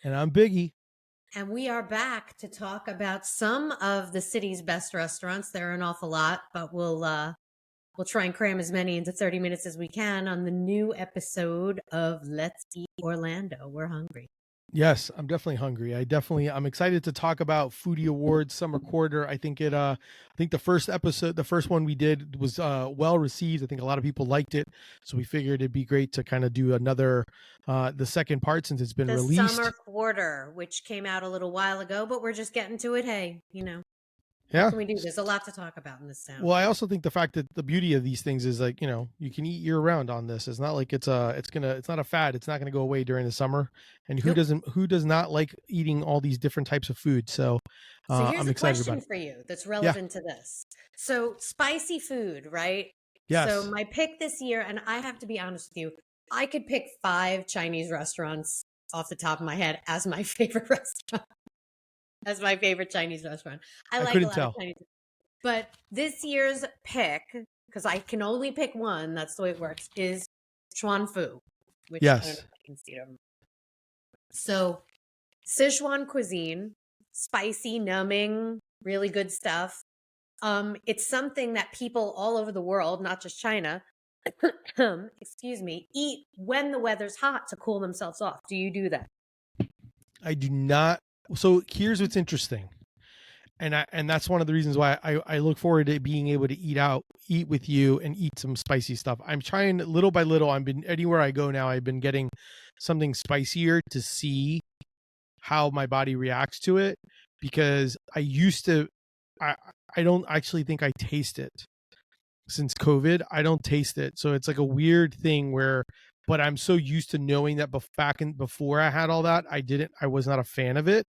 And I'm Biggie. And we are back to talk about some of the city's best restaurants. There are an awful lot, but we'll try and cram as many into 30 minutes as we can on the new episode of Let's Eat Orlando. We're hungry. Yes, I'm definitely hungry. I'm excited to talk about Foodie Awards summer quarter. I think the first episode, the first one we did was well received. I think a lot of people liked it. So we figured it'd be great to kind of do another the second part since it's been The released. summer quarter, which came out a little while ago, but we're just getting to it. Hey, Yeah. what can we do? There's a lot to talk about in this town. Well, I also think the fact that the beauty of these things is like, you can eat year round on this. It's not like it's not a fad. It's not gonna go away during the summer. And who does not like eating all these different types of food? So here's I'm a excited question about it. for you that's relevant to this. So spicy food, right? Yes. So my pick this year, and I have to be honest with you, I could pick 5 Chinese restaurants off the top of my head as my favorite restaurant. As my favorite Chinese restaurant. I like couldn't a lot tell. of Chinese. But this year's pick, because I can only pick one, that's the way it works, is Chuan Fu. Which I don't know if I can see them. So Sichuan cuisine, spicy, numbing, really good stuff. It's something that people all over the world, not just China, excuse me, eat when the weather's hot to cool themselves off. Do you do that? I do not. So here's what's interesting. And that's one of the reasons why I look forward to being able to eat with you and eat some spicy stuff. I'm trying little by little. Anywhere I go now, I've been getting something spicier to see how my body reacts to it, because I don't actually think I taste it since COVID. I don't taste it. So it's like a weird thing but I'm so used to knowing that before I had all that, I was not a fan of it.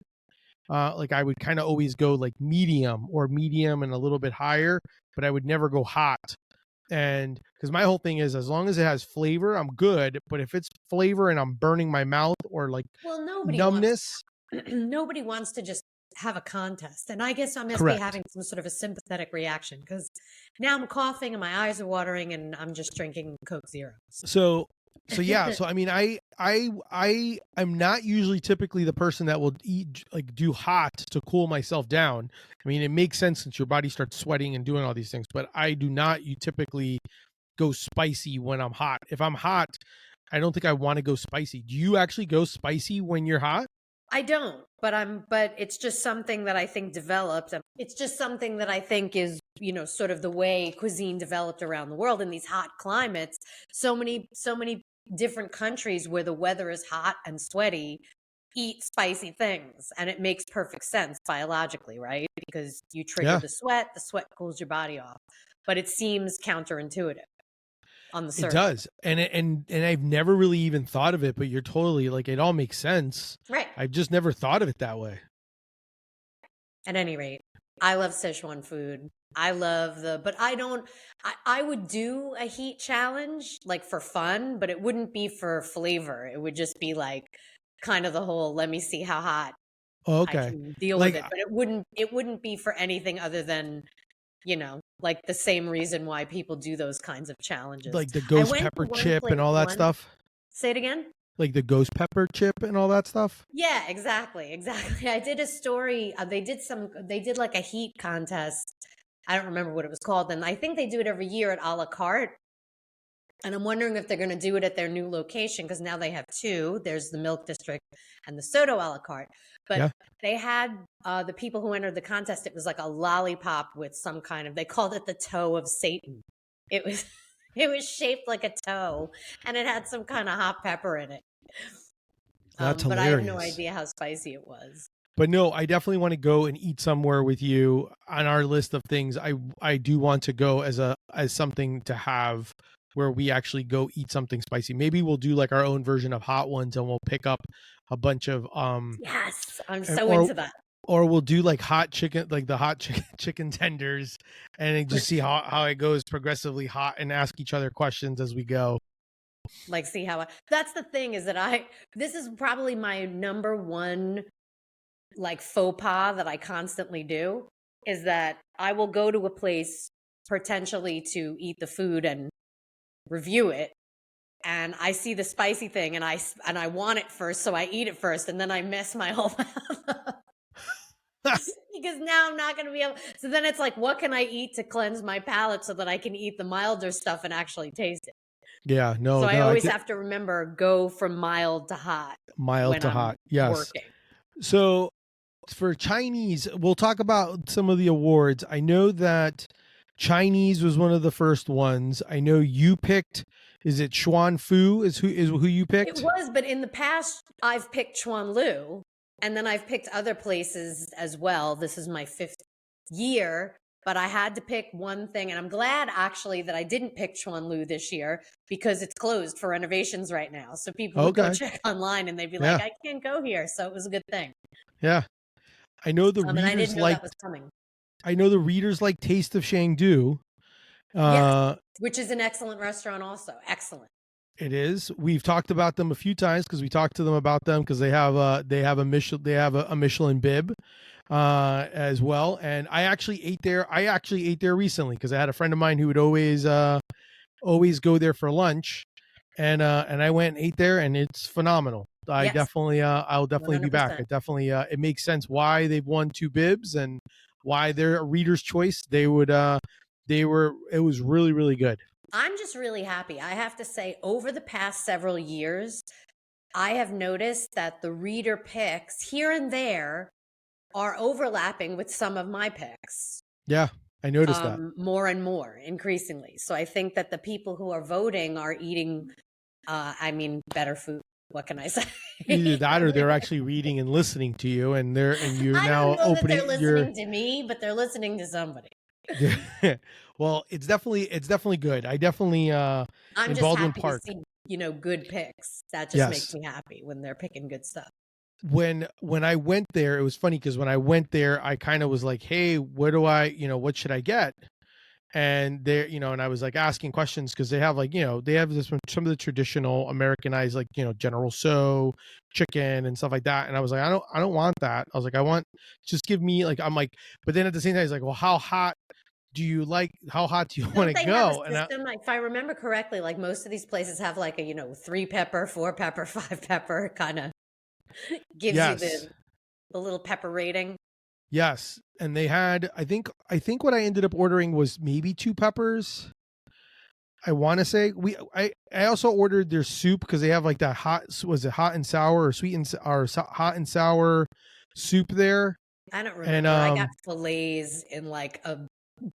Like I would kind of always go like medium and a little bit higher, but I would never go hot. And because my whole thing is, as long as it has flavor, I'm good. But if it's flavor and I'm burning my mouth or like numbness, nobody wants to just have a contest. And I guess I must Correct. be having some sort of a sympathetic reaction, because now I'm coughing and my eyes are watering and I'm just drinking Coke Zero. So yeah. So I mean, I'm not usually typically the person that will do hot to cool myself down. I mean, it makes sense since your body starts sweating and doing all these things, but I do not typically go spicy when I'm hot. If I'm hot, I don't think I want to go spicy. Do you actually go spicy when you're hot? I don't, but it's just something that I think developed. It's just something that I think is, sort of the way cuisine developed around the world in these hot climates. So many different countries where the weather is hot and sweaty eat spicy things, and it makes perfect sense biologically, right? Because you trigger the sweat cools your body off. But it seems counterintuitive on the surface. It does. And I've never really even thought of it, but you're totally like, it all makes sense. Right. I've just never thought of it that way. At any rate, I love Sichuan food. I would do a heat challenge like for fun, but it wouldn't be for flavor. It would just be like kind of the whole, let me see how hot I can deal with it. But it wouldn't be for anything other than, like the same reason why people do those kinds of challenges. Like the ghost pepper chip and all that stuff. Say it again? Like the ghost pepper chip and all that stuff? Yeah, exactly. I did a story. They did like a heat contest. I don't remember what it was called. And I think they do it every year at a la carte. And I'm wondering if they're going to do it at their new location, because now they have 2. There's the Milk District and the Soto a la carte. But they had the people who entered the contest, it was like a lollipop with some kind of, they called it the toe of Satan. It was shaped like a toe, and it had some kind of hot pepper in it. That's but hilarious. I have no idea how spicy it was. But no, I definitely want to go and eat somewhere with you. On our list of things, I do want to go as something to have where we actually go eat something spicy. Maybe we'll do like our own version of hot ones, and we'll pick up a bunch of yes, I'm so into that. Or we'll do like hot chicken, like the hot chicken tenders, and just see how it goes progressively hot, and ask each other questions as we go. Like, see how that's the thing, is that this is probably my number one like faux pas that I constantly do, is that I will go to a place potentially to eat the food and review it, and I see the spicy thing and I want it first, so I eat it first, and then I mess my whole mouth up. Because now I'm not going to be able. So then it's like, what can I eat to cleanse my palate so that I can eat the milder stuff and actually taste it? Yeah, no, So I no, always have to remember, go from mild to hot mild when to I'm hot. Yes. working. So for Chinese, we'll talk about some of the awards. I know that Chinese was one of the first ones. I know you picked. Is it Chuan Fu? Is who you picked? It was, but in the past, I've picked Chuan Lu, and then I've picked other places as well. This is my 5th year, but I had to pick one thing, and I'm glad actually that I didn't pick Chuan Lu this year because it's closed for renovations right now. So people would go check online and they'd be like, I can't go here. So it was a good thing. Yeah. I know the and I readers didn't know like that was coming. I know the readers like Taste of Chengdu. Yes, which is an excellent restaurant also. Excellent. It is. We've talked about them a few times because we talked to them about them because they have a Michelin bib as well. And I actually ate there recently because I had a friend of mine who would always go there for lunch, and I went and ate there, and it's phenomenal. I'll definitely 100%. Be back. It definitely it makes sense why they've won 2 bibs and why they're a reader's choice. It was really, really good. I'm just really happy. I have to say, over the past several years, I have noticed that the reader picks here and there are overlapping with some of my picks. Yeah, I noticed that. More and more, increasingly. So I think that the people who are voting are eating, better food. What can I say? Either that or they're actually reading and listening to you, and you're now opening. They're listening to me, but they're listening to somebody. Well, it's definitely good. I definitely I'm in just Baldwin happy Park. to see, good picks. That just makes me happy when they're picking good stuff. When I went there, it was funny because when I went there, I kind of was like, hey, what should I get? And there, and I was like asking questions because they have they have some of the traditional Americanized General Tso chicken and stuff like that. And I was like, I don't want that. I was like, just give me but then at the same time, it's like, well, how hot do you want to go? And if I remember correctly, most of these places have a 3 pepper, 4 pepper, 5 pepper kind of gives you the little pepper rating. Yes, and they had I think what I ended up ordering was maybe 2 peppers. I want to say I also ordered their soup because they have that hot and sour or hot and sour soup there. I don't remember. And I got fillets in a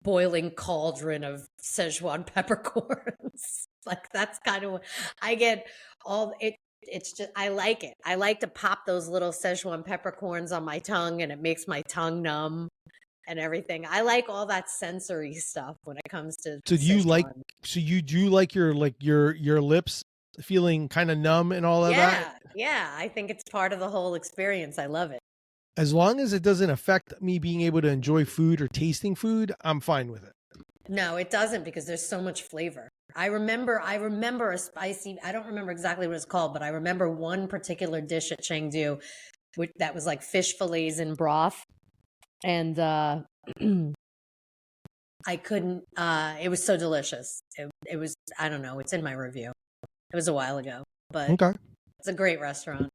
boiling cauldron of Szechuan peppercorns. That's kind of what I get. It's just, I like it. I like to pop those little Szechuan peppercorns on my tongue, and it makes my tongue numb and everything. I like all that sensory stuff when it comes to Szechuan. So you do like your lips feeling kind of numb and all of that? Yeah, I think it's part of the whole experience. I love it. As long as it doesn't affect me being able to enjoy food or tasting food, I'm fine with it. No, it doesn't, because there's so much flavor. I remember a spicy, I don't remember exactly what it's called, but I remember one particular dish at Chengdu that was fish fillets in broth. And I couldn't, it was so delicious. It was, I don't know, it's in my review. It was a while ago, but it's a great restaurant.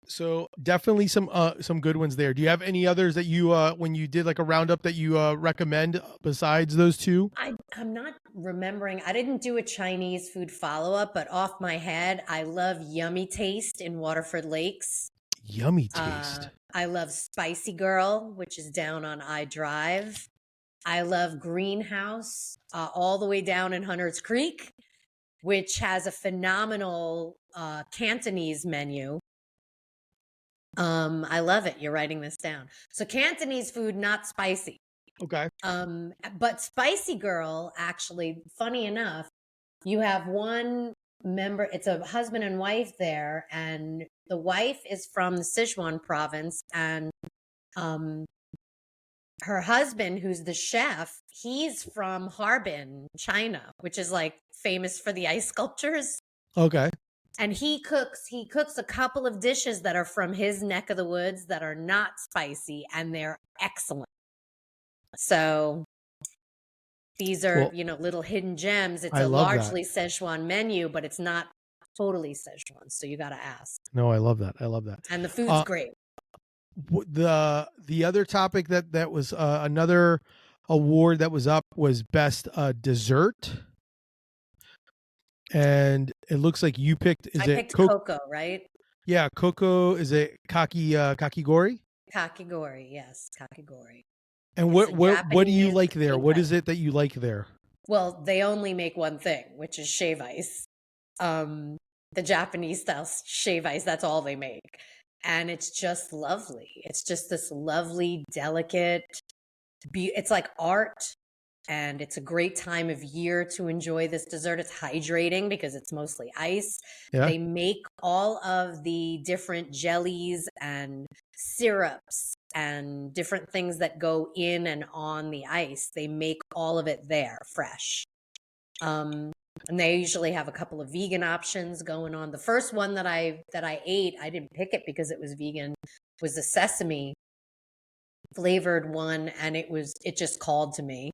So definitely some good ones there. Do you have any others that you when you did a roundup that you recommend besides those 2? I'm not remembering. I didn't do a Chinese food follow-up, but off my head, I love Yummy Taste in Waterford Lakes. Yummy Taste. I love Spicy Girl, which is down on I Drive. I love Greenhouse, all the way down in Hunters Creek, which has a phenomenal Cantonese menu. I love it. You're writing this down. So Cantonese food, not spicy. Okay. But Spicy Girl, actually, funny enough, you have one member, it's a husband and wife there, and the wife is from the Sichuan province, and her husband, who's the chef, he's from Harbin, China, which is famous for the ice sculptures. Okay. And he cooks a couple of dishes that are from his neck of the woods that are not spicy, and they're excellent. So these are, little hidden gems. It's a largely Szechuan menu, but it's not totally Szechuan. So you got to ask. No, I love that. I love that. And the food's great. The other topic that was another award that was up was best dessert, and it looks like you picked. I picked Koko, right? Yeah, Koko. Is it Kakigori? Kakigori, yes, Kakigori. And what do you like there? What is it that you like there? Well, they only make one thing, which is shave ice. The Japanese style shave ice, that's all they make. And it's just lovely. It's just this lovely, delicate, it's like art. And it's a great time of year to enjoy this dessert. It's hydrating because it's mostly ice. Yeah. They make all of the different jellies and syrups and different things that go in and on the ice. They make all of it there fresh. And they usually have a couple of vegan options going on. The first one that I ate, I didn't pick it because it was vegan, was the sesame flavored one, and it just called to me.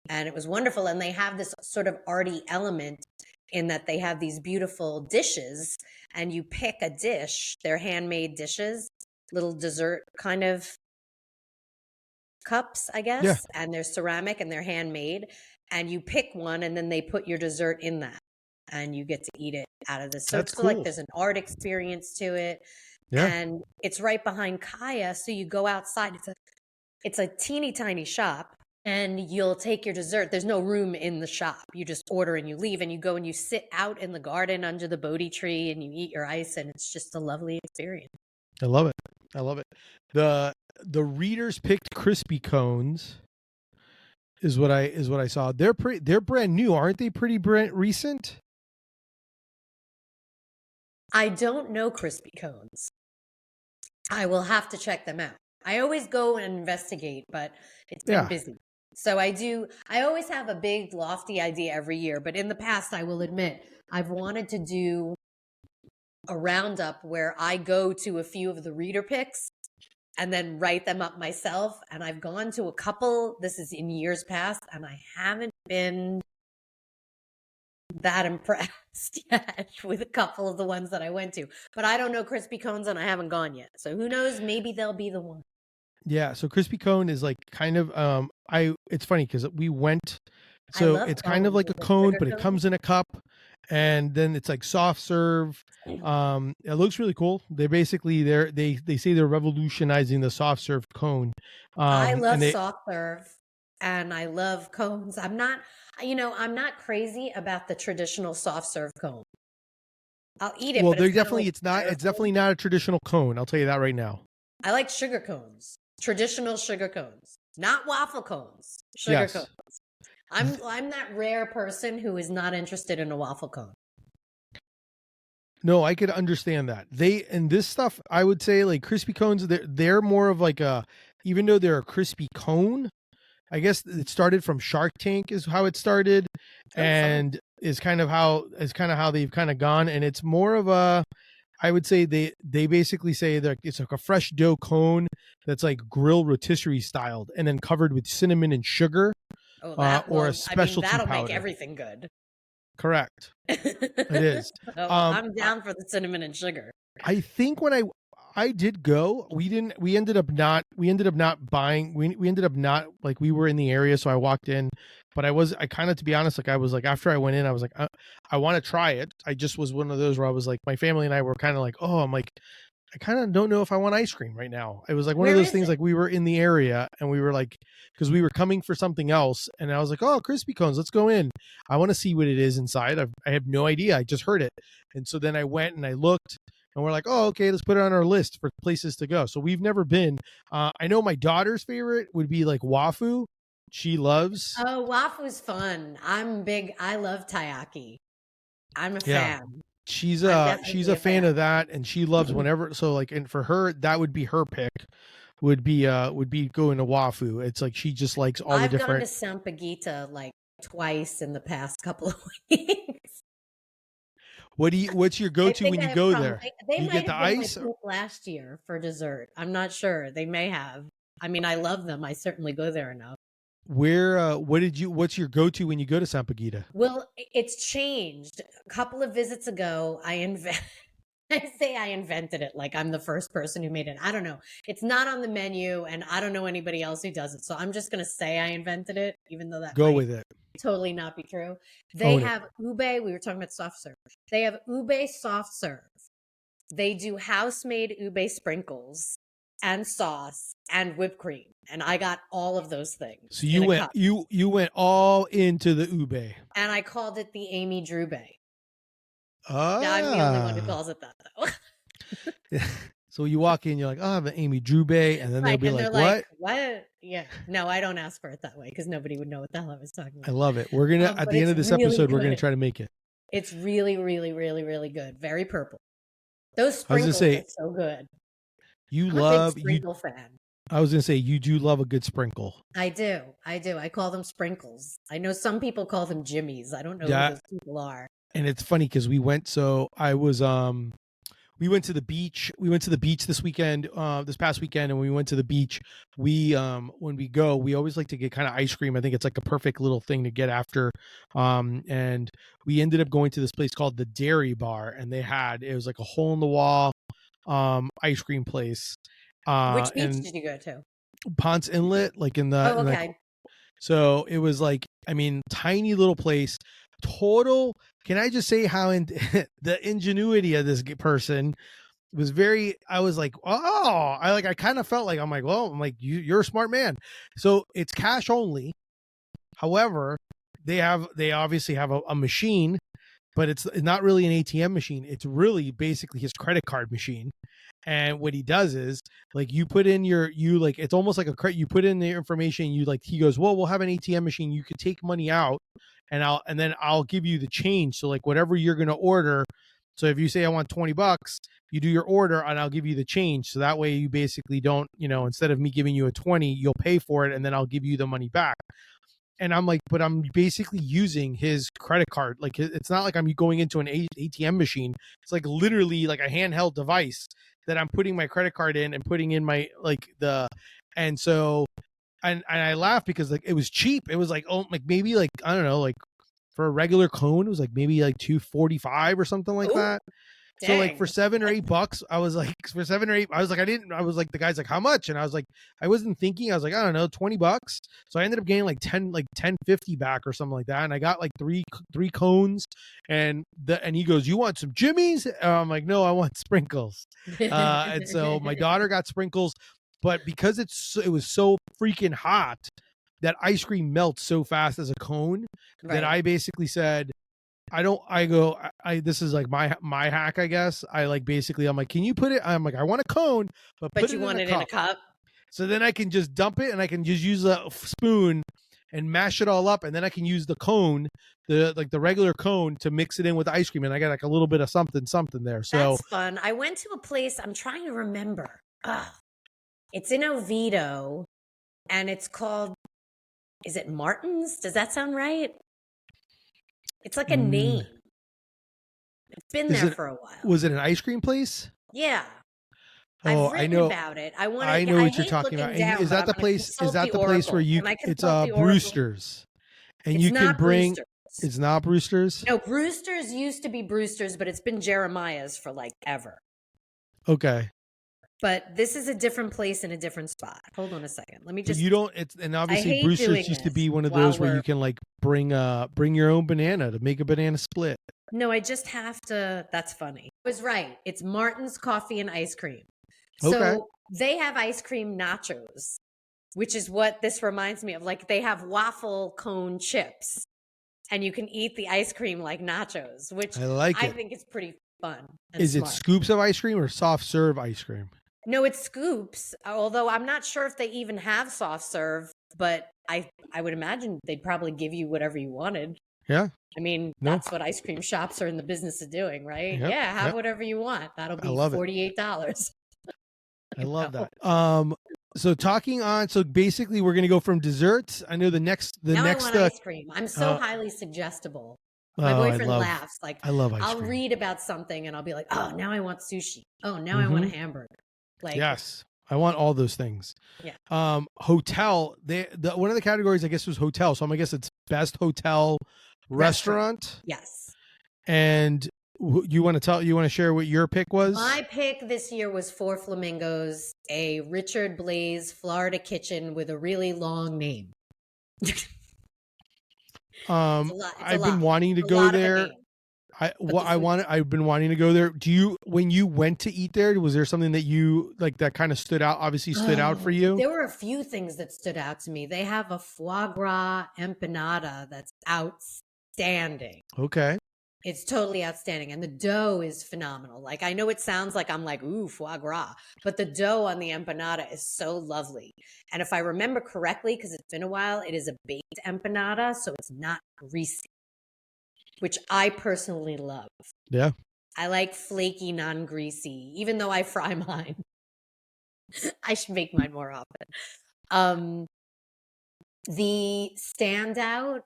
And it was wonderful. And they have this sort of arty element in that they have these beautiful dishes, and you pick a dish. They're handmade dishes, little dessert kind of cups, I guess. Yeah. And they're ceramic and they're handmade. And you pick one, and then they put your dessert in that, and you get to eat it out of this. So That's it's like cool. there's an art experience to it. Yeah. And it's right behind Kaya. So you go outside. It's a teeny tiny shop. And you'll take your dessert. There's no room in the shop. You just order and you leave, and you go and you sit out in the garden under the Bodhi tree and you eat your ice, and it's just a lovely experience. I love it. I love it. The readers picked crispy cones is what I saw. They're brand new, aren't they? Pretty recent. I don't know crispy cones. I will have to check them out. I always go and investigate, but it's been busy. So I always have a big lofty idea every year, but in the past, I will admit, I've wanted to do a roundup where I go to a few of the reader picks and then write them up myself. And I've gone to a couple, this is in years past, and I haven't been that impressed yet with a couple of the ones that I went to. But I don't know crispy cones, and I haven't gone yet. So who knows? Maybe they'll be the one. Yeah, so crispy cone is like kind of it's funny because we went, so it's kind of like a cone, but it comes in a cup, and then it's like soft serve. It looks really cool. They basically they say they're revolutionizing the soft serve cone. I love soft serve and I love cones. I'm not crazy about the traditional soft serve cone. I'll eat it. Well, but it's definitely not a traditional cone. I'll tell you that right now. I like sugar cones. Traditional sugar cones, not waffle cones. Sugar cones. I'm that rare person who is not interested in a waffle cone. No, I could understand that. And this stuff, I would say like crispy cones, they're more of like even though they're a crispy cone, I guess it started from Shark Tank is how it started, and is kind of how they've kind of gone. And it's more of I would say they basically say that it's like a fresh dough cone that's like grill rotisserie styled and then covered with cinnamon and sugar, or a specialty that'll powder. make everything good. Correct. It is. I'm down for the cinnamon and sugar. I think when I did go, we ended up not buying. We ended up not, like, we were in the area, so I walked in. But I kind of, to be honest, like I was like, after I went in, I was like, I want to try it. I just was one of those where I was like, my family and I were kind of like, oh, I'm like, I kind of don't know if I want ice cream right now. It was like one of those things, like we were in the area and we were like, because we were coming for something else, and I was like, oh, crispy cones, let's go in. I want to see what it is inside. I have no idea. I just heard it. And so then I went and I looked, and we're like, oh, okay, let's put it on our list for places to go. So we've never been. I know my daughter's favorite would be like Wafu. She loves. Oh, Wafu's fun. I'm big. I love taiyaki. I'm a fan. She's a fan of that, and she loves whenever. So like, and for her, that would be her pick. Would be going to Wafu. It's like she just likes all the different. I've gone to Sampaguita like twice in the past couple of weeks. What's your go-to when you go there? They you get the ice last year for dessert. I'm not sure. They may have. I mean, I love them. I certainly go there enough. what's your go-to when you go to Sampaguita? Well, it's changed. A couple of visits ago, I say I invented it like I'm the first person who made it. I don't know. It's not on the menu, and I don't know anybody else who does it. So I'm just going to say I invented it, even though that Go might with it. totally not be true. They have ube. We were talking about soft serve. They have ube soft serve. They do house-made ube sprinkles and sauce and whipped cream, and I got all of those things. So you went all into the ube, and I called it the Amy Drew Bay. Oh, I'm the only one who calls it that, though. So you walk in, you're like, "Oh, I have an Amy Drew Bay," and then they'll be like, "What? What? Yeah, no, I don't ask for it that way because nobody would know what the hell I was talking about. I love it. We're gonna at the end of this episode, we're gonna try to make it. It's really, really, really, really good. Very purple. Those sprinkles are so good. I'm a big sprinkle fan. I was gonna say you do love a good sprinkle. I do. I call them sprinkles. I know some people call them jimmies. I don't know who those people are. And it's funny because we went to the beach. We went to the beach this weekend, this past weekend, and when we went to the beach, when we go, we always like to get kind of ice cream. I think it's like a perfect little thing to get after. And we ended up going to this place called the Dairy Bar, and it was like a hole in the wall ice cream place. Which beach did you go to? Ponce Inlet, like in the. Oh, okay. So it was like, I mean, tiny little place. Total. Can I just say how the ingenuity of this person was very. I was like, oh, I kind of felt like I'm like, you're a smart man. So it's cash only. However, they obviously have a machine, but it's not really an ATM machine. It's really basically his credit card machine. And what he does is like you put in it's almost like you put in the information. He goes, well, we'll have an ATM machine. You could take money out and then I'll give you the change. So like whatever you're going to order. So if you say I want $20, you do your order and I'll give you the change. So that way you basically don't, instead of me giving you a 20, you'll pay for it and then I'll give you the money back. And I'm like, but I'm basically using his credit card. Like it's not like I'm going into an ATM machine. It's like literally like a handheld device that I'm putting my credit card in and putting in my and I laughed because like it was cheap. It was like, oh, like maybe like, I don't know, like for a regular cone, it was like maybe like $2.45 or something like that. Dang. So like for $7 or $8, I was like, I was like, the guy's like, how much? And I was like, I wasn't thinking, I was like, I don't know, $20. So I ended up getting like 10.50 back or something like that. And I got like three cones and he goes, you want some jimmies? I'm like, no, I want sprinkles. And so my daughter got sprinkles, but because it was so freaking hot, that ice cream melts so fast as a cone that I basically said, this is like my hack, I guess. I'm like, can you put it? I'm like, I want a cone, but you want it in a cup. So then I can just dump it and I can just use a spoon and mash it all up. And then I can use the cone, the regular cone to mix it in with the ice cream. And I got like a little bit of something there. So that's fun. I went to a place, I'm trying to remember. It's in Oviedo and it's called, is it Martin's? Does that sound right? It's like a name. It's been there for a while. Was it an ice cream place? Yeah. Oh, I know about it. I know what you're talking about. Down, is that the place? Is that the place where it's Brewster's, and it's you can bring? Brewster's. It's not Brewster's. No, Brewster's used to be Brewster's, but it's been Jeremiah's for like ever. Okay. But this is a different place in a different spot. Hold on a second. Let me just. But you don't. And obviously Brewster's used to be one of those where you can like bring your own banana to make a banana split. No, I just have to. That's funny. I was right. It's Martin's Coffee and Ice Cream. So they have ice cream nachos, which is what this reminds me of. Like they have waffle cone chips, and you can eat the ice cream like nachos, which I think is pretty fun. Is it scoops of ice cream or soft serve ice cream? No, it's scoops, although I'm not sure if they even have soft serve, but I would imagine they'd probably give you whatever you wanted. Yeah. I mean, that's what ice cream shops are in the business of doing, right? Yep. Yeah, have whatever you want. That'll be $48. I love that. So basically we're going to go from desserts. I know the next I want ice cream. I'm so highly suggestible. My boyfriend laughs. Like I love ice I'll cream. read about something and I'll be like, oh, now I want sushi. Oh, now I want a hamburger. Like yes, I want all those things. Yeah. Hotel. One of the categories I guess was hotel. So I'm gonna guess it's best hotel restaurant. Yes. And you want to share what your pick was? My pick this year was for Flamingos, a Richard Blaze Florida kitchen with a really long name. I've been wanting to go there. I've been wanting to go there. When you went to eat there, was there something that you like that kind of stood out? Obviously, stood out for you. There were a few things that stood out to me. They have a foie gras empanada that's outstanding. Okay. It's totally outstanding. And the dough is phenomenal. Like, I know it sounds like I'm like, ooh, foie gras, but the dough on the empanada is so lovely. And if I remember correctly, because it's been a while, it is a baked empanada, so it's not greasy, which I personally love. Yeah. I like flaky, non-greasy, even though I fry mine. I should make mine more often. The standout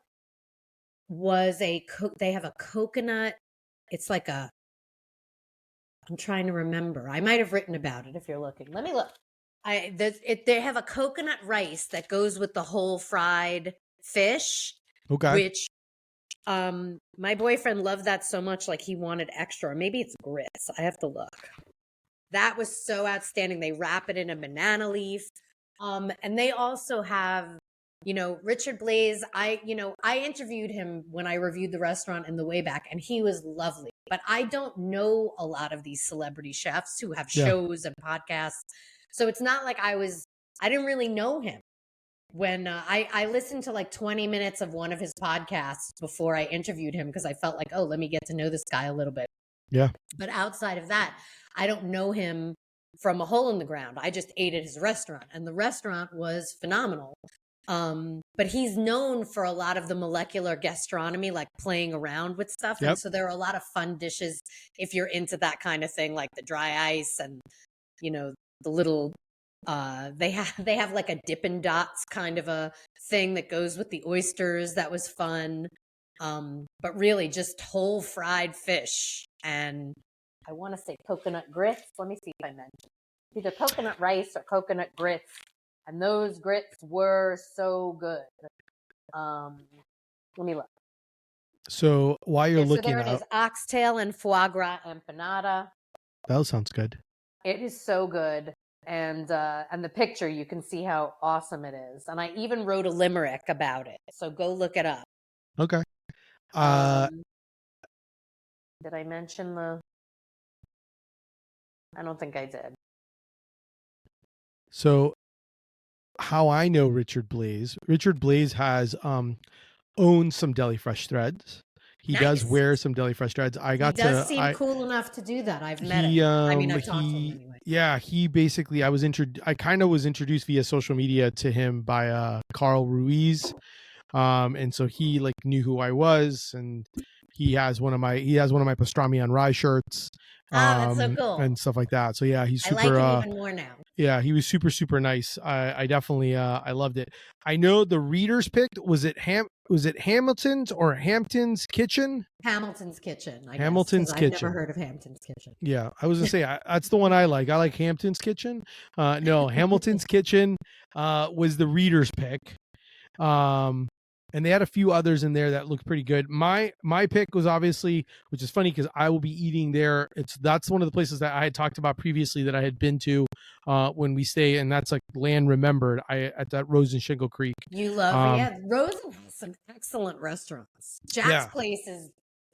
was they have a coconut. It's like I'm trying to remember. I might have written about it if you're looking. Let me look. They have a coconut rice that goes with the whole fried fish. Okay. Which my boyfriend loved that so much, like he wanted extra. Or maybe it's grits. I have to look. That was so outstanding. They wrap it in a banana leaf. And they also have, Richard Blaze. I interviewed him when I reviewed the restaurant in the way back, and he was lovely. But I don't know a lot of these celebrity chefs who have shows and podcasts. So it's not like I didn't really know him. When I listened to like 20 minutes of one of his podcasts before I interviewed him, because I felt like, oh, let me get to know this guy a little bit. Yeah. But outside of that, I don't know him from a hole in the ground. I just ate at his restaurant, and the restaurant was phenomenal. But he's known for a lot of the molecular gastronomy, like playing around with stuff. Yep. And so there are a lot of fun dishes if you're into that kind of thing, like the dry ice and, the little, they have like a Dippin' Dots kind of a thing that goes with the oysters. That was fun. But really just whole fried fish. And I want to say coconut grits. Let me see if I mentioned either coconut rice or coconut grits. And those grits were so good. Let me look. So while you're looking, so there it is: oxtail and foie gras empanada. That sounds good. It is so good, and the picture, you can see how awesome it is. And I even wrote a limerick about it, so go look it up. Okay. Did I mention the? I don't think I did. So, how I know Richard Blaze has owned some Deli Fresh threads. He does wear some Deli Fresh threads. He does seem cool enough to do that. I've met him. I mean, I've talked to him anyway. Yeah, he basically, I kind of was introduced via social media to him by Carl Ruiz. And so he like knew who I was, and he has one of my pastrami on rye shirts. That's so cool. And stuff like that. So yeah, he's super. I like him even more now. Yeah, he was super, super nice. I definitely I loved it. I know the readers picked, was it Hamilton's or Hampton's Kitchen? Hamilton's Kitchen. Hamilton's Kitchen. I've never heard of Hampton's Kitchen. Yeah, I was gonna say that's the one I like. I like Hampton's Kitchen. No, Hamilton's Kitchen was the readers pick. And they had a few others in there that looked pretty good. My pick was obviously, which is funny because I will be eating there. That's one of the places that I had talked about previously that I had been to when we stay, and that's like Land Remembered at that Rose and Shingle Creek. You love Rose has some excellent restaurants. Jack's Place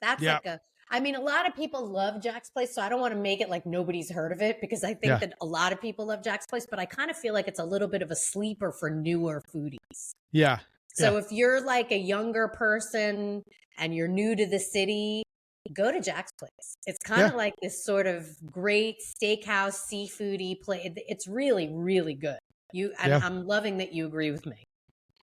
like a. I mean, a lot of people love Jack's Place, so I don't want to make it like nobody's heard of it, because I think that a lot of people love Jack's Place, but I kind of feel like it's a little bit of a sleeper for newer foodies. Yeah. So if you're like a younger person and you're new to the city, go to Jack's Place. It's kind of like this sort of great steakhouse, seafoody place. It's really, really good. I'm loving that you agree with me.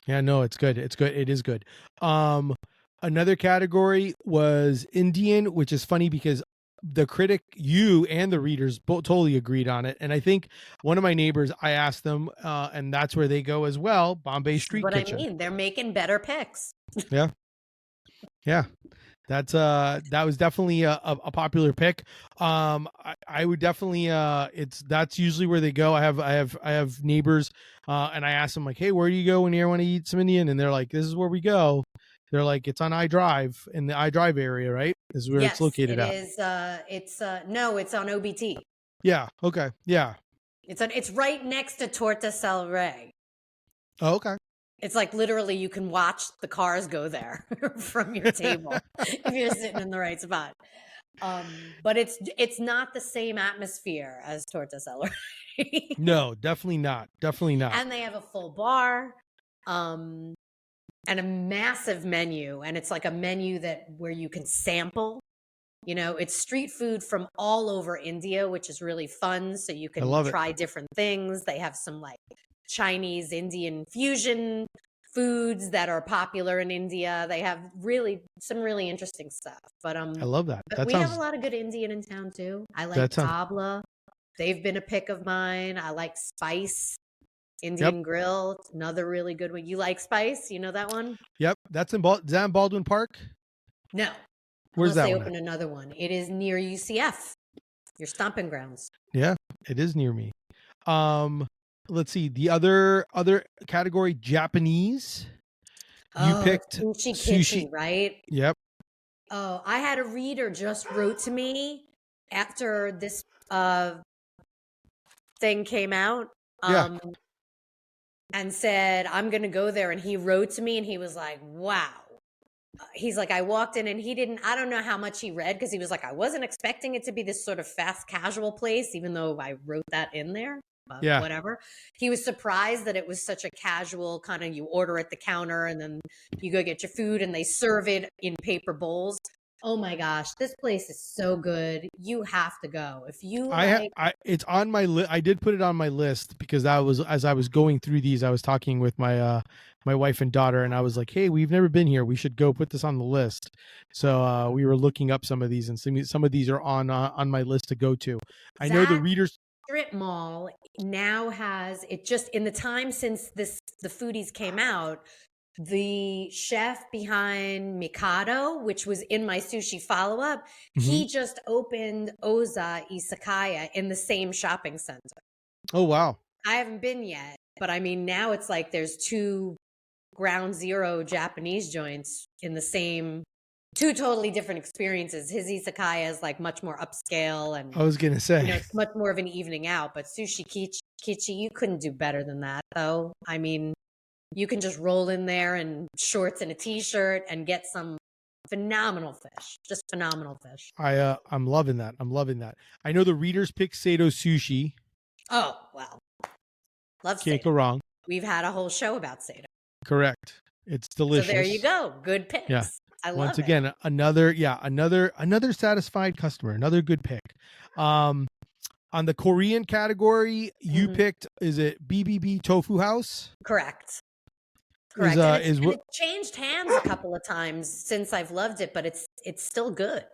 Yeah, no, it's good. It's good. It is good. Another category was Indian, which is funny because the critic, you and the readers both totally agreed on it. And I think one of my neighbors, I asked them, and that's where they go as well, Bombay Street Kitchen. I mean, they're making better picks. Yeah. That's that was definitely a popular pick. I would definitely that's usually where they go. I have neighbors, and I ask them like, hey, where do you go when you want to eat some Indian? And they're like, this is where we go. They're like, it's on iDrive, in the iDrive area, right? This is where it's Yes, located it at. is. No, it's on OBT. Yeah. Okay. Yeah. It's right next to Torta Salre. Oh, okay. It's like literally you can watch the cars go there from your table if you're sitting in the right spot. But it's not the same atmosphere as Torta Salre. No, definitely not. Definitely not. And they have a full bar, and a massive menu, and it's like a menu that where you can sample. You know, it's street food from all over India, which is really fun. So you can love it. try different things. They have some like Chinese Indian fusion foods that are popular in India. They have some really interesting stuff. But I love that. but That we sounds have a lot of good Indian in town too. I like that sounds tabla. They've been a pick of mine. I like Spice Indian Grill. It's another really good one. You like Spice? You know that one? Yep. That's in is that in Baldwin Park? No. Where's Unless that they one open another one. It is near UCF, your stomping grounds. Yeah, it is near me. Let's see. The other category, Japanese. You picked Sushi Kichi, right? Yep. Oh, I had a reader just wrote to me after this thing came out. Yeah. And said, I'm going to go there. And he wrote to me and he was like, wow. He's like, I walked in and I don't know how much he read because he was like, I wasn't expecting it to be this sort of fast casual place, even though I wrote that in there. But whatever. He was surprised that it was such a casual kind of, you order at the counter and then you go get your food and they serve it in paper bowls. Oh my gosh, this place is so good. You have to go. If you it's on my list. I did put it on my list because that was, as I was going through these, I was talking with my my wife and daughter, and I was like, hey, we've never been here. We should go put this on the list. So we were looking up some of these, and some of these are on my list to go to. I know the readers Strip Mall now has it just in the time since the Foodies came out. The chef behind Mikado, which was in my sushi follow-up, he just opened Oza Izakaya in the same shopping center. Oh, wow. I haven't been yet, but I mean, now it's like there's two ground zero Japanese joints in the same, two totally different experiences. His Izakaya is like much more upscale and I was going to say, you know, it's much more of an evening out, but Sushi Kichi, you couldn't do better than that though. I mean, you can just roll in there in shorts and a t-shirt and get some phenomenal fish. Just phenomenal fish. I'm loving that. I'm loving that. I know the readers pick Seito Sushi. Oh, well. Love Can't Seito. go wrong. We've had a whole show about Seito. Correct. It's delicious. So there you go. Good picks. Yeah. I love Once it. again, another satisfied customer, another good pick. On the Korean category, you picked, is it BBB Tofu House? Correct. Correct. It changed hands a couple of times since I've loved it, but it's still good.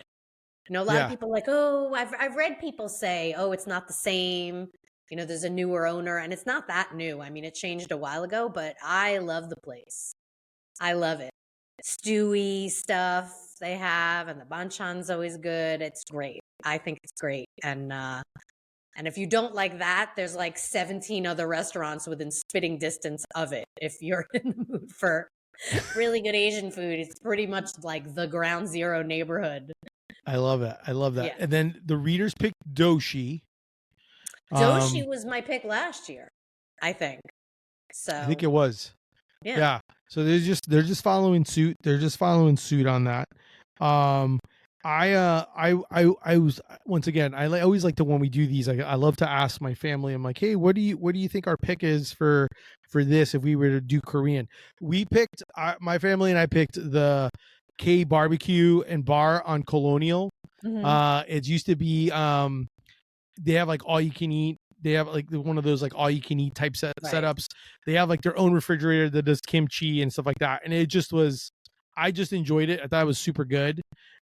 You know, a lot of people are like, oh, I've read people say, oh, it's not the same. You know, there's a newer owner, and it's not that new. I mean, it changed a while ago, but I love the place. I love it. Stewy stuff they have, and the banchan's always good. It's great. I think it's great. And if you don't like that, there's like 17 other restaurants within spitting distance of it. If you're in the mood for really good Asian food, it's pretty much like the ground zero neighborhood. I love it. I love that. Yeah. And then the readers picked Doshi. Doshi was my pick last year, I think. So I think it was. Yeah. So they're just following suit. They're just following suit on that. I was, once again, I always like to, when we do these, I love to ask my family. I'm like, hey, what do you think our pick is for this if we were to do Korean? We picked, my family and I picked the K Barbecue and Bar on Colonial. It used to be they have like all you can eat. They have like one of those like all you can eat type setups. They have like their own refrigerator that does kimchi and stuff like that. And it just was, I just enjoyed it. I thought it was super good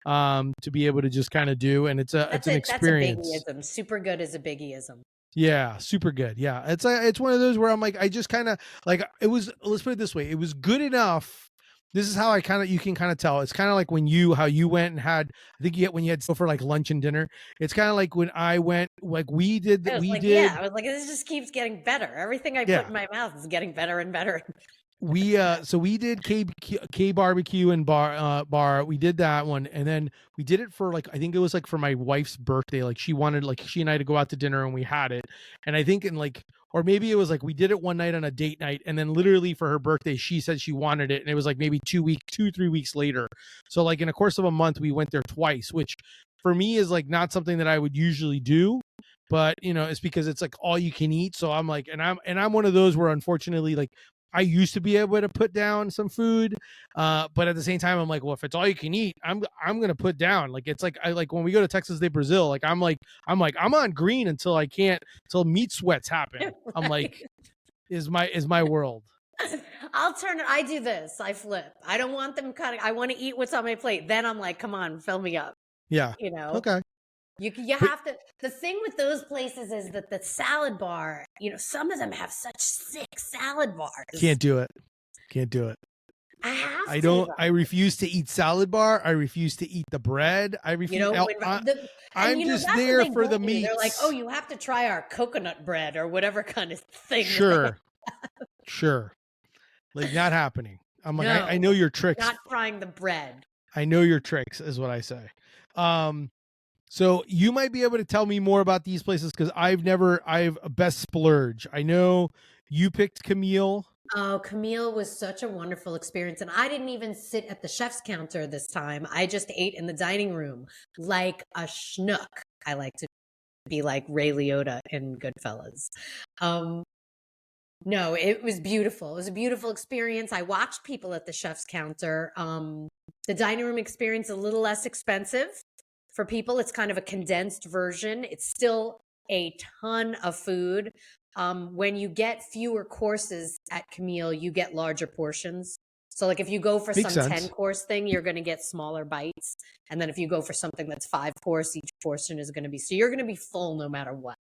to be able to just kind of do. And it's an experience. That's a biggieism. Super good is a biggieism. Yeah, super good. Yeah, it's one of those where I'm like, I just kind of like, it was, let's put it this way, it was good enough this is how you can kind of tell. It's kind of like how you went and had, I think when you had stuff for like lunch and dinner. It's kind of like when I went, like I was like, this just keeps getting better. Everything I put in my mouth is getting better and better. So we did K barbecue and bar. We did that one, and then we did it for like, I think it was like for my wife's birthday. Like she wanted, like she and I to go out to dinner, and we had it. And I think or maybe it was like we did it one night on a date night, and then literally for her birthday, she said she wanted it, and it was like maybe 3 weeks later. So like in a course of a month, we went there twice, which for me is like not something that I would usually do. But it's because it's like all you can eat. So I'm like, and I'm one of those where unfortunately, like, I used to be able to put down some food, but at the same time, I'm like, well, if it's all you can eat, I'm gonna put down. Like it's like I like when we go to Texas de Brazil, like I'm on green until meat sweats happen. Right. I'm like, is my world. I do this. I flip. I don't want them cutting. I want to eat what's on my plate. Then I'm like, come on, fill me up. Yeah. Okay. You have to. The thing with those places is that the salad bar, some of them have such sick salad bars. Can't do it. I refuse to eat salad bar. I refuse to eat the bread. I refuse. I'm just there for the meat. They're like, oh, you have to try our coconut bread or whatever kind of thing. Sure. Like not happening. I'm like, I know your tricks. Not frying the bread. I know your tricks is what I say. So you might be able to tell me more about these places because I've best Splurge. I know you picked Camille. Oh, Camille was such a wonderful experience. And I didn't even sit at the chef's counter this time. I just ate in the dining room like a schnook. I like to be like Ray Liotta in Goodfellas. No, it was beautiful. It was a beautiful experience. I watched people at the chef's counter. The dining room experience a little less expensive. For people, it's kind of a condensed version. It's still a ton of food. When you get fewer courses at Camille, you get larger portions. So like if you go for some 10-course thing, you're going to get smaller bites. And then if you go for something that's 5-course, each portion is going to be, so you're going to be full no matter what.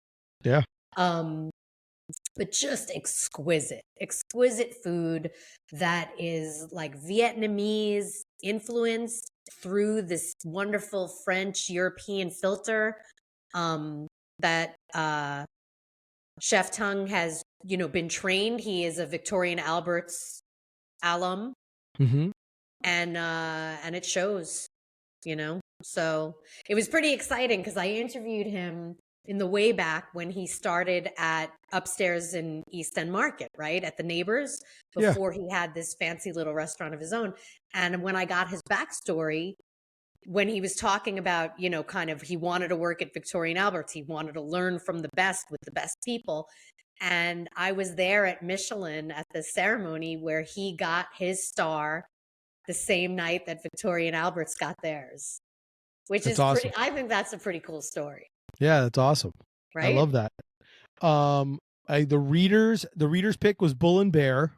Yeah. But just exquisite food that is like Vietnamese influenced through this wonderful French European filter that Chef Tung has, been trained. He is a Victoria and Albert's alum. Mm-hmm. And it shows, So it was pretty exciting because I interviewed him in the way back when he started at upstairs in East End Market, right? At the Neighbors, before he had this fancy little restaurant of his own. And when I got his backstory, when he was talking about, kind of, he wanted to work at Victoria and Albert's, he wanted to learn from the best with the best people. And I was there at Michelin at the ceremony where he got his star the same night that Victoria and Albert's got theirs, which is awesome. I think that's a pretty cool story. Yeah, that's awesome. Right? I love that. The readers pick was Bull and Bear.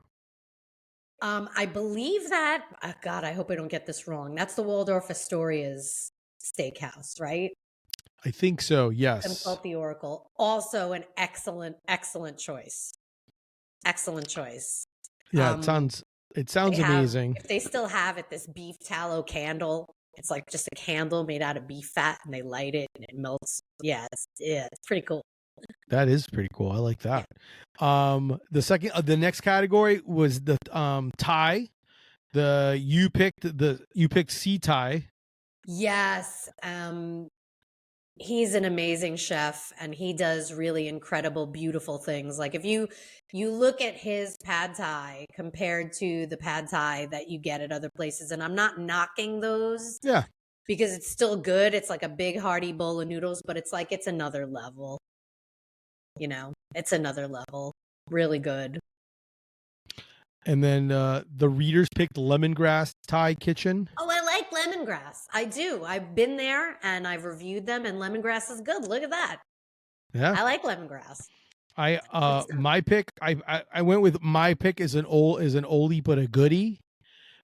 I believe that. Oh God, I hope I don't get this wrong. That's the Waldorf Astoria's steakhouse, right? I think so. Yes. Consult the Oracle. Also, an excellent choice. Excellent choice. Yeah, it sounds amazing. If they still have it, this beef tallow candle. It's like just a candle made out of beef fat, and they light it, and it melts. Yeah, it's pretty cool. That is pretty cool. I like that. The next category was the Thai. You picked Sea Thai. Yes. He's an amazing chef, and he does really incredible, beautiful things. Like if you look at his pad thai compared to the pad thai that you get at other places, and I'm not knocking those, because it's still good. It's like a big hearty bowl of noodles, but it's like it's another level. It's another level. Really good. And then the readers picked Lemongrass Thai Kitchen. Oh, I like Lemongrass. I do. I've been there and I've reviewed them, and Lemongrass is good. Look at that. Yeah, I like Lemongrass. My pick. I went with my pick is an oldie but a goodie.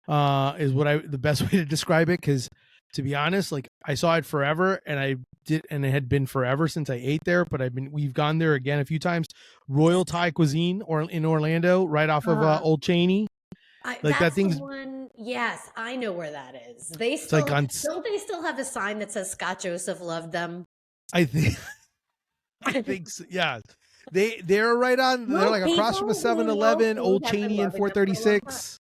Is the best way to describe it, because to be honest, like I saw it forever, and it had been forever since I ate there, but we've gone there again a few times. Royal Thai Cuisine in Orlando, right off of Old Cheney. Like that That's the thing's one. Yes, I know where that is. They it's like still on. don't they still have a sign that says Scott Joseph loved them? I think I think so, yeah. They're right on. They're Most like across from a people who know 7-Eleven, food Old have been Cheney, and loving them for a long time. 436.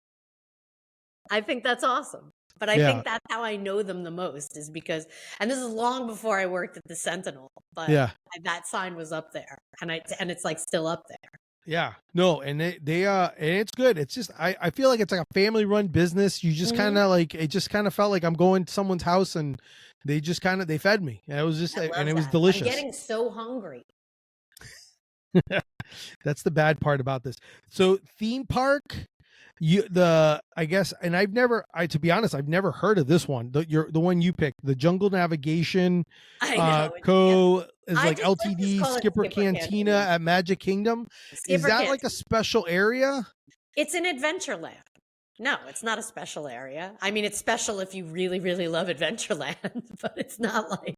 I think that's awesome. But I Yeah, think that's how I know them the most is because, and this is long before I worked at the Sentinel, but yeah, that sign was up there, and it's like still up there. yeah. No, and and it's good. It's just I feel like it's like a family run business. You just kind Mhm. of like it. Just kind of felt like I'm going to someone's house and they just kind of they fed me. And it was just I and love it was that. I'm delicious. getting so hungry. That's the bad part about this. So theme park, I guess, and to be honest, I've never heard of this one. The one you picked, the Jungle Navigation I know. Co is I like just let's just LTD call it Skipper Skipper Cantina Canteen. at Magic Kingdom. Is Skipper that like a Canteen. special area? It's an Adventureland. No, it's not a special area. I mean, it's special if you really, really love Adventureland, but it's not like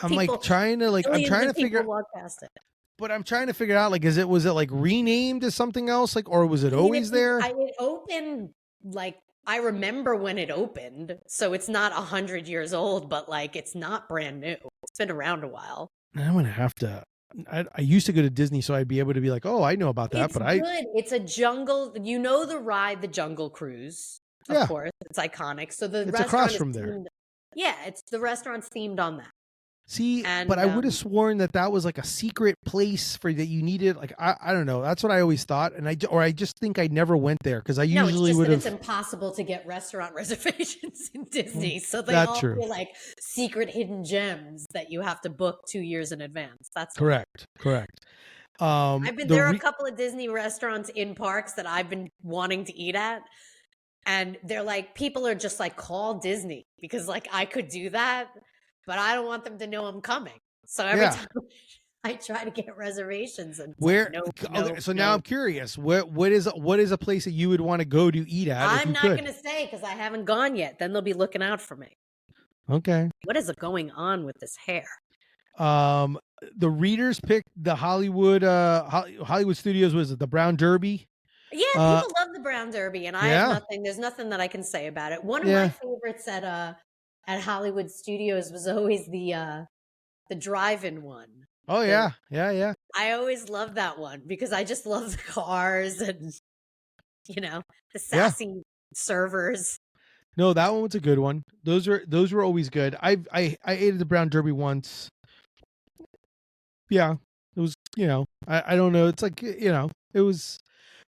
I'm like trying to millions of figure, people walk past it. but I'm trying to figure out like, was it like renamed as something else, like, or was it I mean, always there? it opened like I remember when it opened, so it's not 100 years old, but like it's not brand new. It's been around a while. I'm gonna have to. I used to go to Disney, so I'd be able to be like, oh, I know about that. It's But good. It's a jungle. You know the ride, the Jungle Cruise. Of Yeah. course, it's iconic. So the It's restaurant across is from there. themed. Yeah, it's the restaurant's themed on that. See, And but I would have sworn that was like a secret place for that you needed. Like I don't know. That's what I always thought, and I just think I never went there because I no, it's usually just would that it's have. impossible to get restaurant reservations in Disney. So they That's all true. feel like secret hidden gems that you have to book 2 years in advance. That's all. Correct. There are a couple of Disney restaurants in parks that I've been wanting to eat at. And they're like, people are just like, call Disney because like I could do that, but I don't want them to know I'm coming. So every time I try to get reservations and where like, so now I'm curious. What is a place that you would want to go to eat at? I'm not going to say because I haven't gone yet. Then they'll be looking out for me. Okay. What is going on with this hair? The readers picked the Hollywood Studios. Was it the Brown Derby? Yeah, people love the Brown Derby, and I have nothing. There's nothing that I can say about it. One of my favorites at Hollywood Studios was always the drive-in one. Oh yeah. I always love that one because I just love the cars and the sassy servers. No, that one was a good one. Those were always good. I ate at the Brown Derby once. Yeah, it was. I don't know. It's like it was.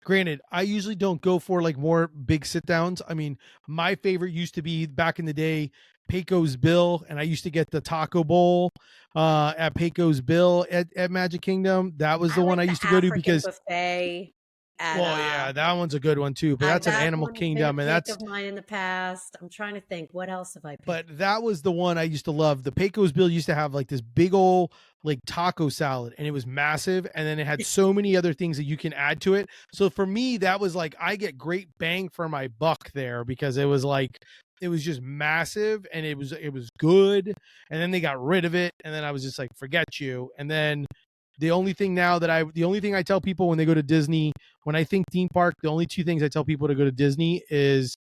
Granted, I usually don't go for like more big sit downs. I mean, my favorite used to be back in the day, Pecos Bill, and I used to get the taco bowl at Pecos Bill at Magic Kingdom. That was the one I used to go to because buffet. That one's a good one too. But that's an Animal Kingdom, and that's of mine in the past. I'm trying to think, what else have I picked? But that was the one I used to love. The Pecos Bill used to have like this big old like taco salad, and it was massive, and then it had so many other things that you can add to it. So for me, that was like I get great bang for my buck there because it was just massive and it was good. And then they got rid of it, and then I was just like, forget you. And then the only thing I tell people when they go to Disney, when I think theme park, the only two things I tell people to go to Disney is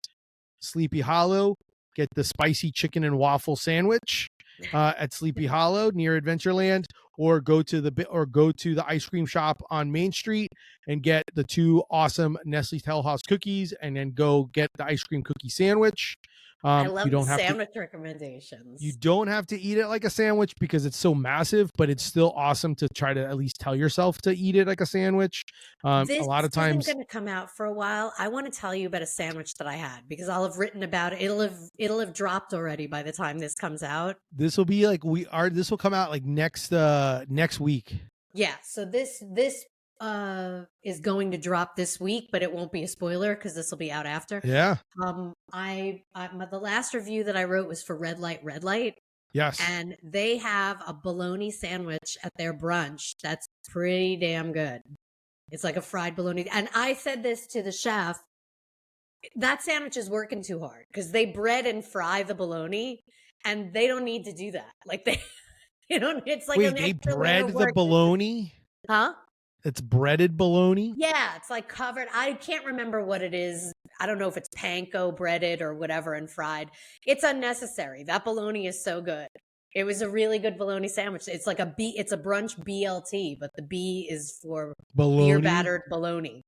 Sleepy Hollow, get the spicy chicken and waffle sandwich at Sleepy Hollow near Adventureland, or go to the ice cream shop on Main Street and get the two awesome Nestle Toll House cookies, and then go get the ice cream cookie sandwich. I love the sandwich recommendations. You don't have to eat it like a sandwich because it's so massive, but it's still awesome to try to at least tell yourself to eat it like a sandwich. A lot of times, this isn't going to come out for a while. I want to tell you about a sandwich that I had because I'll have written about it. It'll have dropped already by the time this comes out. This will be like this will come out like next week. Yeah. So this is going to drop this week, but it won't be a spoiler because this will be out after. Yeah. The last review that I wrote was for Red Light. Yes. And they have a bologna sandwich at their brunch that's pretty damn good. It's like a fried bologna. And I said this to the chef, that sandwich is working too hard because they bread and fry the bologna and they don't need to do that. Like they don't, it's like they bread the bologna? Huh? It's breaded bologna. Yeah, it's like covered. I can't remember what it is. I don't know if it's panko breaded or whatever and fried. It's unnecessary. That bologna is so good. It was a really good bologna sandwich. It's like it's a brunch BLT, but the B is for beer Bologna. battered bologna.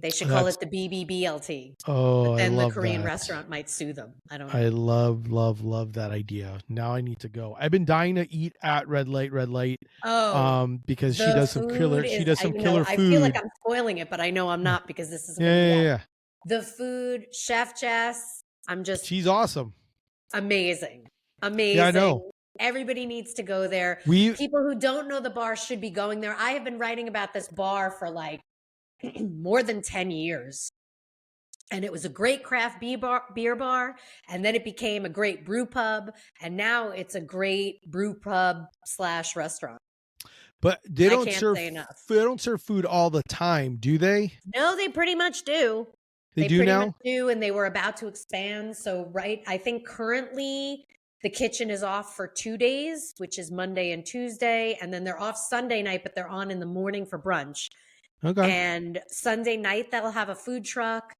They should call it the BBBLT. Oh, But then I the love Korean that. restaurant might sue them. I don't know. I love that idea. Now I need to go. I've been dying to eat at Red Light. Oh, Because she the does some killer. food She is, does some you know, killer I feel like food. I'm spoiling it, but I know I'm not because this is Yeah. the food, Chef Jess. She's awesome. Amazing. Amazing. Yeah, I know. Everybody needs to go there. We People who don't know the bar should be going there. I have been writing about this bar for like more than 10 years. And it was a great craft beer bar. And then it became a great brew pub. And now it's a great brew pub / restaurant. But they don't serve. say enough. They don't serve food all the time, do they? No, they pretty much do. They do pretty now? much do, and they were about to expand. So, I think currently the kitchen is off for 2 days, which is Monday and Tuesday, and then they're off Sunday night, but they're on in the morning for brunch. Okay. And Sunday night they'll have a food truck.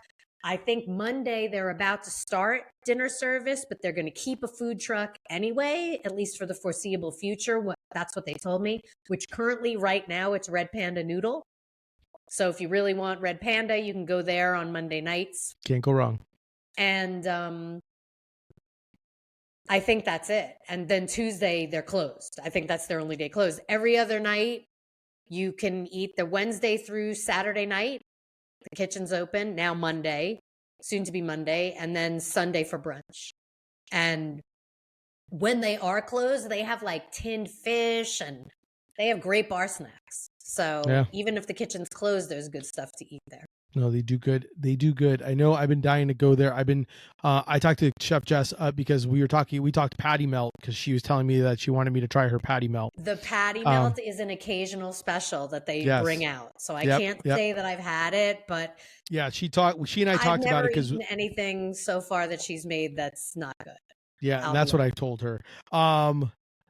I think Monday they're about to start dinner service, but they're going to keep a food truck anyway, at least for the foreseeable future. That's what they told me, which currently right now it's Red Panda Noodle. So if you really want Red Panda, you can go there on Monday nights. Can't go wrong. And I think that's it. And then Tuesday they're closed. I think that's their only day closed. Every other night you can eat the Wednesday through Saturday night. The kitchen's open now Monday, soon to be Monday, and then Sunday for brunch. And when they are closed, they have like tinned fish and they have great bar snacks. So even if the kitchen's closed, there's good stuff to eat there. No, they do good. They do good. I know I've been dying to go there. I talked to Chef Jess because we talked patty melt because she was telling me that she wanted me to try her patty melt. The patty melt is an occasional special that they bring out. So I can't say that I've had it, but yeah, she and I talked about it because anything so far that she's made that's not good. Yeah, and that's what I told her.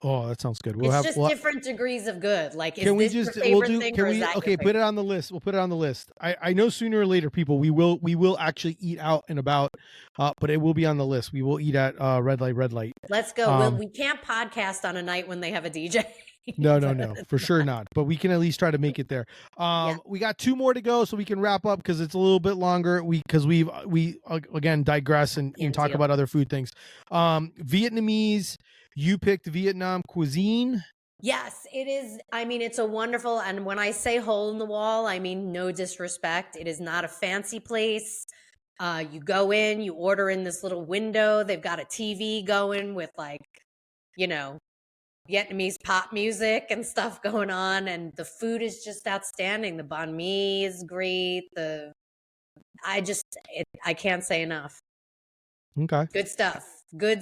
Oh, that sounds good. It's just different degrees of good. Like, can we just put it on the list. We'll put it on the list. I know sooner or later, people, we will actually eat out and about, but it will be on the list. We will eat at Red Light. Let's go. We can't podcast on a night when they have a DJ. No, for sure not. But we can at least try to make it there. We got 2 more to go, so we can wrap up because it's a little bit longer. We again digress and talk about other food things. Vietnamese. You picked Vietnam cuisine. Yes, it is. I mean, it's a wonderful, and when I say hole in the wall, I mean no disrespect. It is not a fancy place. You go in, you order in this little window. They've got a TV going with Vietnamese pop music and stuff going on, and the food is just outstanding. The banh mi is great. I can't say enough. Okay. Good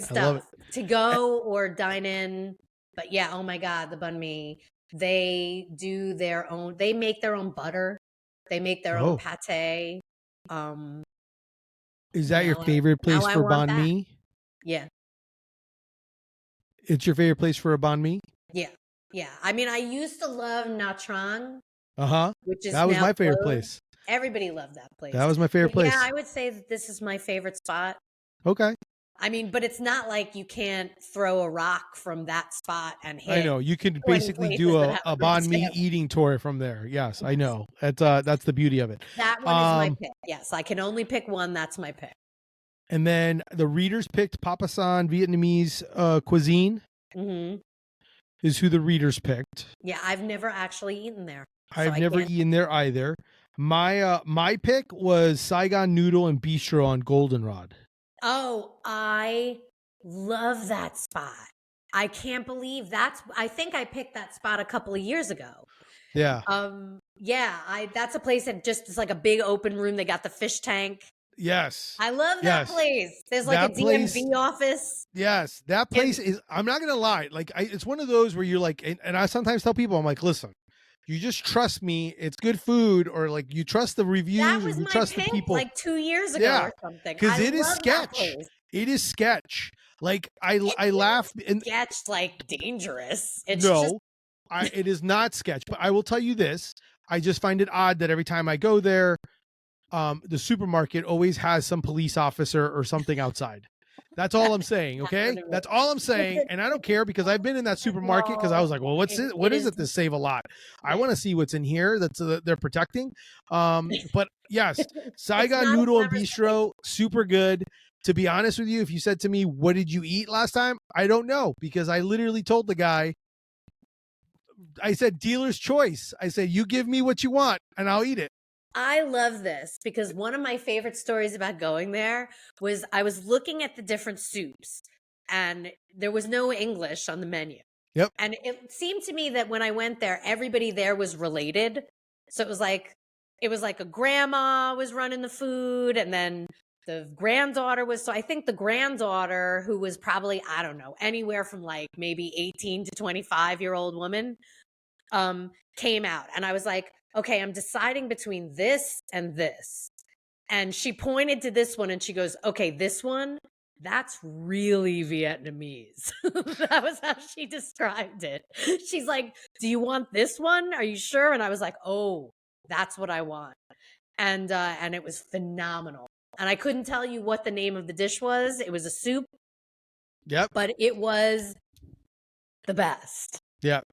stuff. To go or dine in. But yeah, oh my God, the banh mi. They make their own butter. They make their own pate. Is that your favorite place for banh mi? Yeah. It's your favorite place for a banh mi? Yeah. Yeah. I mean, I used to love Nha Trang. Which is that was my favorite place. Everybody loved that place. That was my favorite place. Yeah, I would say that this is my favorite spot. Okay. I mean, but it's not like you can't throw a rock from that spot and hit. I know you could basically do a banh mi eating tour from there. Yes, I know. That's the beauty of it. That one is my pick. Yes, I can only pick one. That's my pick. And then the readers picked Papasan Vietnamese cuisine. Mm-hmm. Is who the readers picked. Yeah, I've never actually eaten there. I've never eaten there either. My pick was Saigon Noodle and Bistro on Goldenrod. Oh, I love that spot. I can't believe I think I picked that spot a couple of years ago. Yeah. That's a place that just is like a big open room. They got the fish tank. Yes. I love that place. There's like a DMV office. Yes. That place is, I'm not going to lie. Like it's one of those where you're like, and I sometimes tell people, I'm like, listen, you just trust me. It's good food, or like you trust the reviews. That was you my trust pick, the people. like 2 years ago or something. Because it is sketch. It is sketch. Like I laugh. Sketch like dangerous. It's no. just It is not sketch, but I will tell you this. I just find it odd that every time I go there, the supermarket always has some police officer or something outside. That's all I'm saying. Okay. That's all I'm saying. And I don't care because I've been in that supermarket because I was like, well, what's it? What is it to save a lot? I want to see what's in here that's they're protecting. But yes, Saigon Noodle and Bistro, super good. To be honest with you, if you said to me, what did you eat last time? I don't know because I literally told the guy, I said, dealer's choice. I said, you give me what you want and I'll eat it. I love this because one of my favorite stories about going there was I was looking at the different soups and there was no English on the menu. Yep. And it seemed to me that when I went there, everybody there was related. So it was like a grandma was running the food and then the granddaughter was. So I think the granddaughter, who was probably, I don't know, anywhere from like maybe 18 to 25-year-old woman, came out. And I was like, okay, I'm deciding between this and this. And she pointed to this one and she goes, okay, this one, that's really Vietnamese. That was how she described it. She's like, do you want this one? Are you sure? And I was like, oh, that's what I want. And it was phenomenal. And I couldn't tell you what the name of the dish was. It was a soup. Yep. But it was the best. Yep.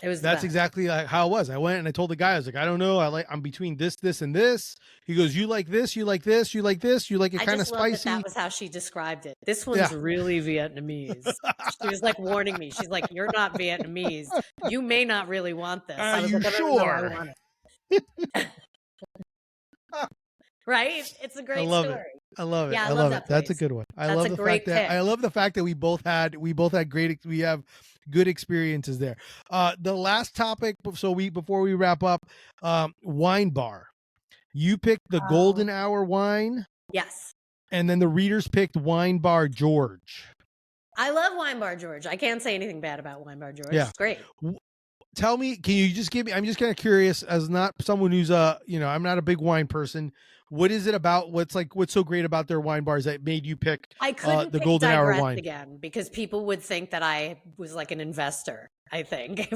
That's exactly how it was. I went and I told the guy, I was like, I don't know. I'm between this, and this. He goes, you like this, you like this, you like this, you like it kind of spicy. That was how she described it. This one's really Vietnamese. She was like warning me. She's like, you're not Vietnamese. You may not really want this. Are you sure? I want it. Right? It's a great story. I love it. Yeah, I love it. That's a good one. I love the fact that we both had we have good experiences there. The last topic, before we wrap up, wine bar. You picked the Golden Hour wine. Yes. And then the readers picked Wine Bar George. I love Wine Bar George. I can't say anything bad about Wine Bar George. Yeah. It's great. Tell me, can you just give me, I'm just kind of curious as not someone who's I'm not a big wine person. What is it about? What's so great about their wine bars that made you pick the Golden Hour wine again? Because people would think that I was like an investor. I think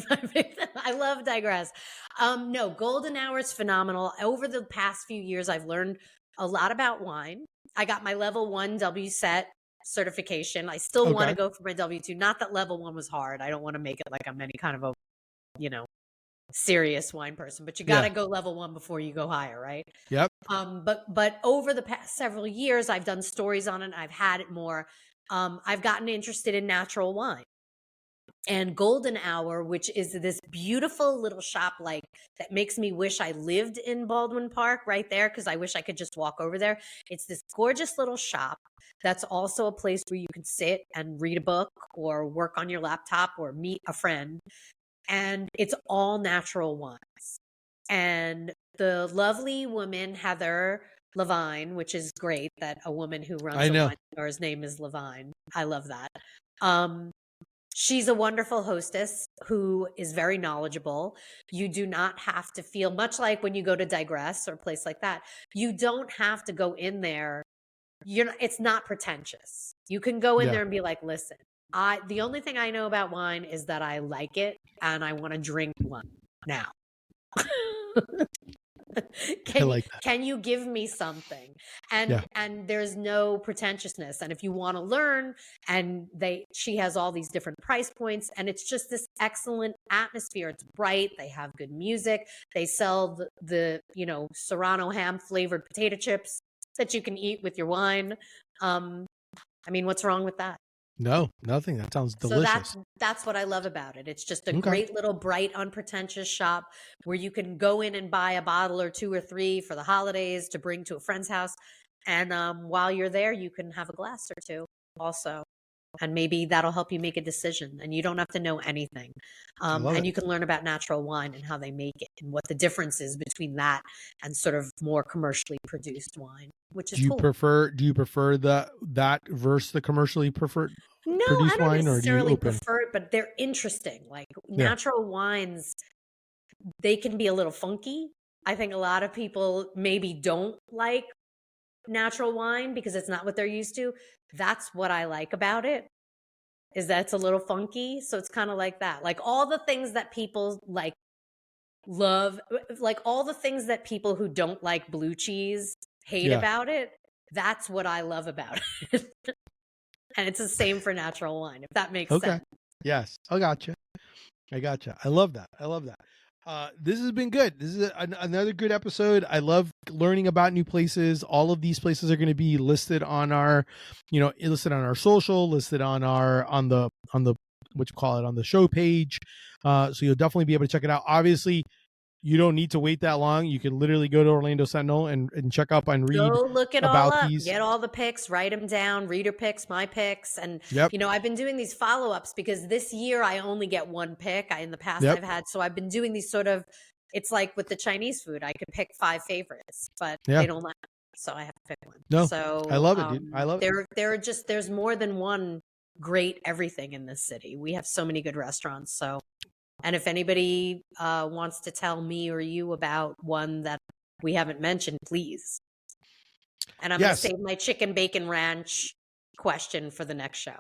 I love digress. No, Golden Hour is phenomenal. Over the past few years, I've learned a lot about wine. I got my level 1 WSET certification. I still want to go for my W2. Not that level 1 was hard. I don't want to make it like I'm any kind of a, serious wine person, but you got to go level 1 before you go higher, right? Yep. But over the past several years, I've done stories on it. I've had it more. I've gotten interested in natural wine. And Golden Hour, which is this beautiful little shop that makes me wish I lived in Baldwin Park right there, because I wish I could just walk over there. It's this gorgeous little shop that's also a place where you can sit and read a book or work on your laptop or meet a friend. And it's all natural wines. And the lovely woman, Heather Levine, which is great that a woman who runs a wine store's name is Levine. I love that. She's a wonderful hostess who is very knowledgeable. You do not have to feel, much like when you go to Digress or a place like that, you don't have to go in there. It's not pretentious. You can go in there and be like, listen, the only thing I know about wine is that I like it and I want to drink one now. Can you give me something? And there's no pretentiousness. And if you want to learn, and she has all these different price points, and it's just this excellent atmosphere. It's bright. They have good music. They sell the Serrano ham flavored potato chips that you can eat with your wine. What's wrong with that? No, nothing. That sounds delicious. So that's what I love about it. It's just a great little bright, unpretentious shop where you can go in and buy a bottle or 2 or 3 for the holidays to bring to a friend's house. And while you're there, you can have a glass or 2 also. And maybe that'll help you make a decision. And you don't have to know anything. And you can learn about natural wine and how they make it and what the difference is between that and sort of more commercially produced wine, which is cool. Do you prefer that versus the commercially produced wine, or do you open? Prefer it, but they're interesting. Like natural wines, they can be a little funky. I think a lot of people maybe don't like natural wine because it's not what they're used to. That's what I like about it. is that it's a little funky. So it's kind of like that. Like all the things that people like love, like all the things that people who don't like blue cheese hate Yeah. about it. That's what I love about it. And it's the same for natural wine, if that makes Okay. sense. Yes. I gotcha. I love that. This has been good. This is another good episode. I love learning about new places. All of these places are going to be listed on our, listed on our social, listed on the what you call it, on the show page. So you'll definitely be able to check it out. Obviously, you don't need to wait that long. You can literally go to Orlando Sentinel and check up and read Go look it all about up, these. get all the picks, write them down, reader picks, my picks. And, Yep. I've been doing these follow-ups because this year I only get one pick. In the past Yep. I've had, so I've been doing these sort of, it's like with the Chinese food, I could pick 5 favorites, but Yeah. they don't let me, so I have to pick one. No, So I love it, dude. I love it. There's more than one great everything in this city. We have so many good restaurants. So, and if anybody wants to tell me or you about one that we haven't mentioned, please. And I'm going to save my chicken bacon ranch question for the next show.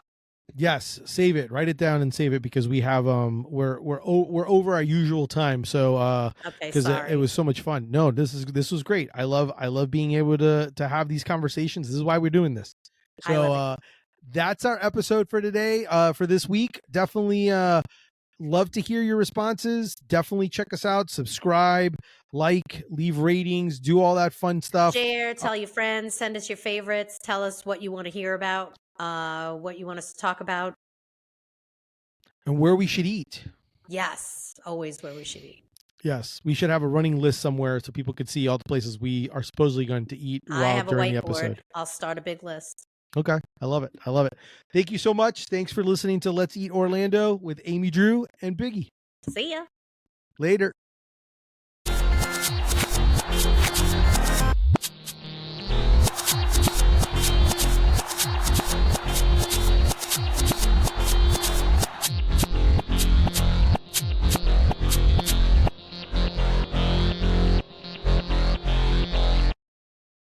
Yes, save it. Write it down and save it because we have we're over our usual time. So because it was so much fun. No, this was great. I love being able to have these conversations. This is why we're doing this. So that's our episode for today. For this week, definitely love to hear your responses. Definitely check us out, subscribe, like, leave ratings, do all that fun stuff. Share, tell your friends, send us your favorites, tell us what you want to hear about, what you want us to talk about. And where we should eat. Yes, always where we should eat. Yes, we should have a running list somewhere so people could see all the places we are supposedly going to eat during the episode. I'll start a big list. Okay. I love it. Thank you so much. Thanks for listening to Let's Eat Orlando with Amy Drew and Biggie. See ya. Later.